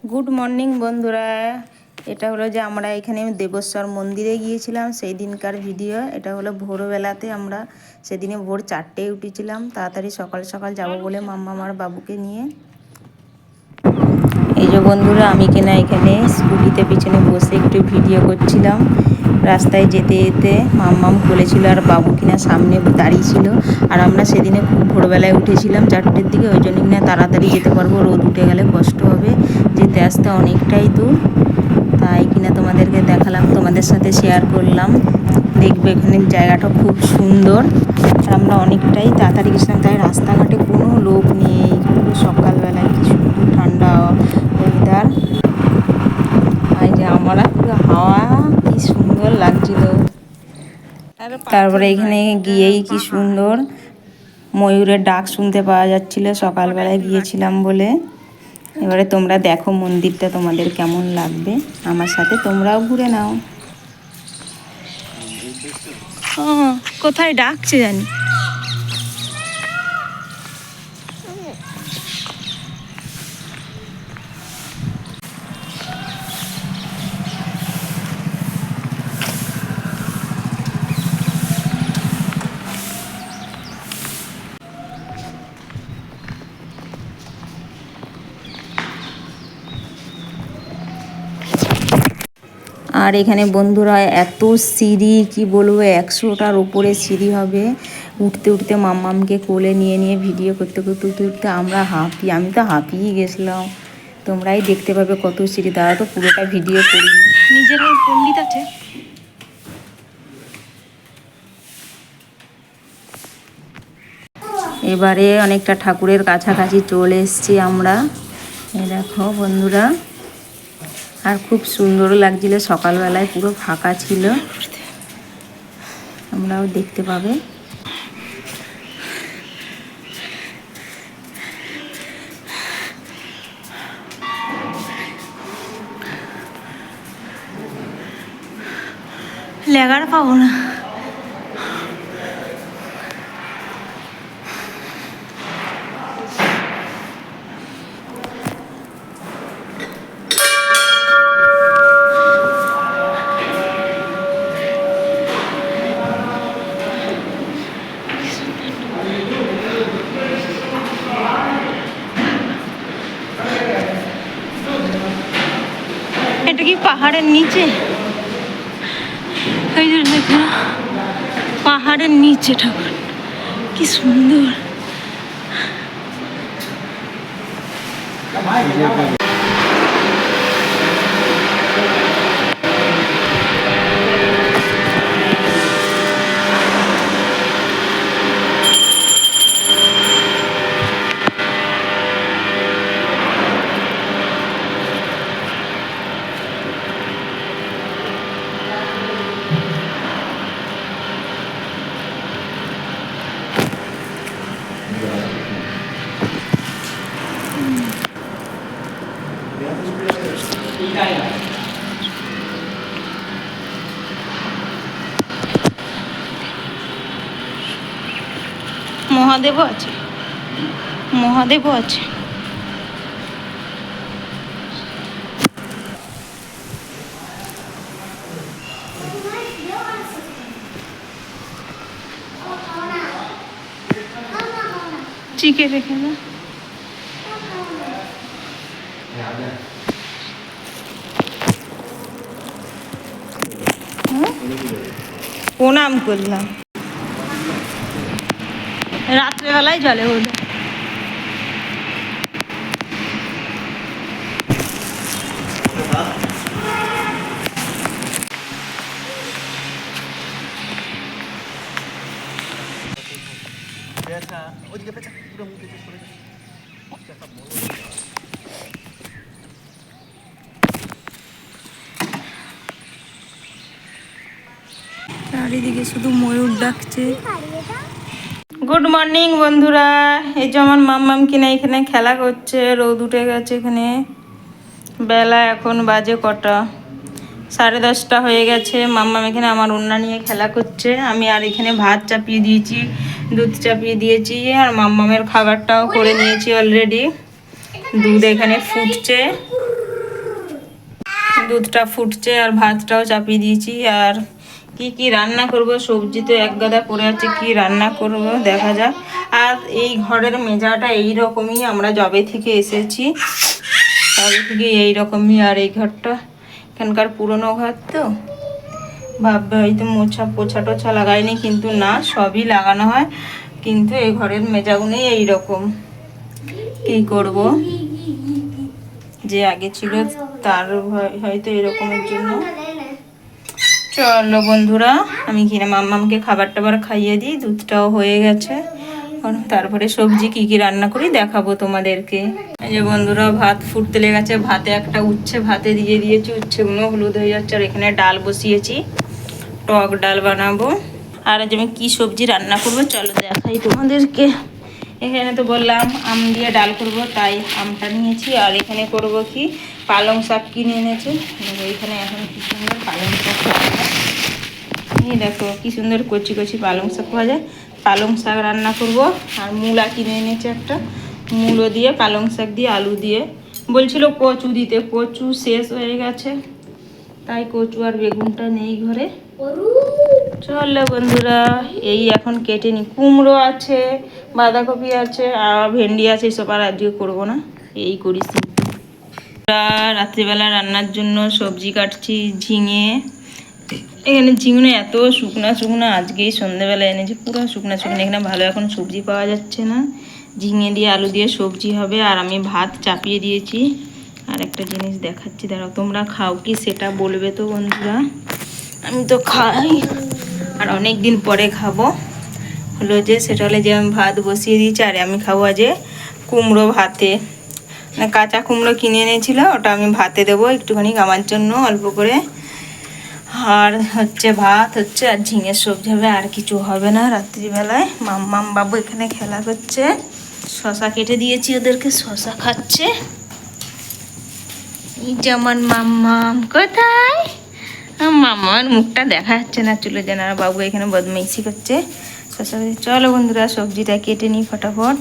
Good morning বন্ধুরা, এটা হলো যে আমরা এখানে দেবেশ্বর মন্দিরে গিয়েছিলাম সেই দিনকার ভিডিও। এটা হলো ভোরবেলাতে, আমরা সেদিনে ভোর 4টেয় উঠেছিলাম, তাড়াতাড়ি সকাল সকাল যাব বলে মাম্মা আমার বাবুকে নিয়ে। এই যে বন্ধুরা, আমি কিনা এখানে স্কুটিতে পিছনে বসে একটু ভিডিও করছিলাম। রাস্তায় যেতে যেতে মাম্মাম কোলেছিল আর বাবু কিনা সামনে দাঁড়িয়ে ছিল। আর আমরা সেদিনে খুব ভোরবেলায় উঠেছিলাম 4টের দিকে, ওই জন্য কিনা তাড়াতাড়ি যেতে পারবো, রোদ উঠে গেলে কষ্ট হবে, যেতে আসতে অনেকটাই দূর। তাই কিনা তোমাদেরকে দেখালাম, তোমাদের সাথে শেয়ার করলাম। দেখবে এখানে জায়গাটা খুব সুন্দর। আর আমরা অনেকটাই তাড়াতাড়ি গেছিলাম, তাই রাস্তাঘাটে কোনো লোক নেই, পুরো সকালবেলায় কি সুন্দর ঠান্ডা ওয়েদার। আর যে আমরা পুরো হাওয়া, কি সুন্দর লাগছিল। তারপরে এখানে গিয়েই কি সুন্দর ময়ূরের ডাক শুনতে পাওয়া যাচ্ছিল, সকালবেলায় গিয়েছিলাম বলে। এবারে তোমরা দেখো মন্দিরটা তোমাদের কেমন লাগবে, আমার সাথে তোমরাও ঘুরে নাও। কোথায় ডাকছে জানি। আর এখানে বন্ধুরা এত সিঁড়ি, কি বলবো, 100টার উপরে সিঁড়ি হবে। উঠতে উঠতে মাম্মামকে কোলে নিয়ে নিয়ে ভিডিও করতে করতে উঠতে উঠতে আমরা আমি তো হাঁপিয়ে গেছিলাম। তোমরাই দেখতে পাবে কত সিঁড়ি, তারা তো পুরোটা ভিডিও করি। নিজের পণ্ডিত আছে। এবারে অনেকটা ঠাকুরের কাছাকাছি চলে এসেছি আমরা, এই দেখো বন্ধুরা। আর খুব সুন্দর লাগছিল, সকালবেলায় পুরো ফাঁকা ছিল, আমরাও দেখতে পাবে। লেগার পাবো না। এটা কি পাহাড়ের নিচে? এই যে দেখো, পাহাড়ের নিচে ঠাকুর, কি সুন্দর। মহাদেবও আছে, মহাদেবও আছে। চিকে রেখে না, প্রণাম করলাম। রাত্রেবেলায় জলে বোধ চারিদিকে শুধু ময়ূর ডাকছে। গুড মর্নিং বন্ধুরা, এই যে আমার মাম্মাম কিনা এখানে খেলা করছে, রোদ উঠে গেছে এখানে। বেলা এখন বাজে কটা, 10:30 হয়ে গেছে। মাম্মাম এখানে আমার ওড়না নিয়ে খেলা করছে। আমি আর এখানে ভাত চাপিয়ে দিয়েছি, দুধ চাপিয়ে দিয়েছি, আর মাম্মামের খাবারটাও করে নিয়েছি অলরেডি। দুধ এখানে ফুটছে। দুধটা ফুটছে আর ভাতটাও চাপিয়ে দিয়েছি। আর কি কি রান্না করব, সবজি তো এক গাদা পড়ে আছে, কি রান্না করব দেখা যাক। আর এই ঘরের মেজাটা এই রকমই, আমরা যবে থেকে এসেছি তবে থেকে এই রকমই। আর এই ঘরটা এখানকার পুরনো ঘর তো, ভাববে হয়তো পোছা টোছা লাগায়নি, কিন্তু না, সবই লাগানো হয়, কিন্তু এই ঘরের মেজাগুলোই এইরকম। কি করব, যে আগে ছিল তার হয়তো এরকমের জন্য। চলো বন্ধুরা, আমি কিনা মাম্মামকে খাবার টাবার খাইয়ে দিই, দুধটাও হয়ে গেছে। তারপরে সবজি কি কি রান্না করি দেখাবো তোমাদেরকে। এই যে বন্ধুরা, ভাত ফুটতে লেগেছে, ভাতে একটা উচ্ছে ভাতে দিয়ে দিয়েছি, উচ্ছেগুলো হলুদ হয়ে যাচ্ছে। আর এখানে ডাল বসিয়েছি, টক ডাল বানাবো। আর আজ আমি কি সবজি রান্না করবো চলো দেখাই তোমাদেরকে। এখানে তো বললাম আম দিয়ে ডাল করব, তাই আমটা নিয়েছি। আর এখানে করব কি, পালং শাক কিনে এনেছে। এইখানে এখন কি সুন্দর পালং শাক পাওয়া যায়, এই দেখো কি সুন্দর কচি কচি পালং শাক পাওয়া যায়। পালং শাক রান্না করব। আর মূলা কিনে এনেছে একটা, মূলো দিয়ে পালং শাক দিয়ে আলু দিয়ে। বলছিল কচু দিতে, কচু শেষ হয়ে গেছে, তাই কচু আর বেগুনটা নেই ঘরে। চলো বন্ধুরা, এই এখন কেটে নি। কুমড়ো আছে, বাঁধাকপি আছে, আর ভেন্ডি আছে, এসব আর আজকে করবো না, এই করিস। রাত্রিবেলা রান্নার জন্য সবজি কাটছি, ঝিঙে। এখানে ঝিঙে এত শুকনা শুকনো, আজকেই সন্ধ্যেবেলা এনেছি, পুরো শুকনা শুকনো। এখানে ভালো এখন সবজি পাওয়া যাচ্ছে না। ঝিঙে দিয়ে আলু দিয়ে সবজি হবে। আর আমি ভাত চাপিয়ে দিয়েছি। আর একটা জিনিস দেখাচ্ছি, দাঁড়াও, তোমরা খাও কি সেটা বলবে তো বন্ধুরা। আমি তো খাই, আর অনেক দিন পরে খাবো। হলো যে সেটা হলে যে আমি ভাত বসিয়ে দিয়েছি, আর আমি খাবো আজ কুমড়ো ভাতে। মানে কাঁচা কুমড়ো কিনে এনেছিল, ওটা আমি ভাতে দেবো একটুখানি আমার জন্য অল্প করে। আর হচ্ছে ভাত হচ্ছে, আর ঝিঙের সবজি হবে, আর কিছু হবে না রাত্রিবেলায়। মাম্মাম বাবু এখানে খেলা করছে, শশা কেটে দিয়েছি ওদেরকে, শশা খাচ্ছে। যেমন মাম্মাম কোথায়, মামার মুখটা দেখা যাচ্ছে না, চলে যান। আর বাবু এখানে বদমাইশি করছে। চলো বন্ধুরা, সবজিটা কেটে নিই ফটাফট।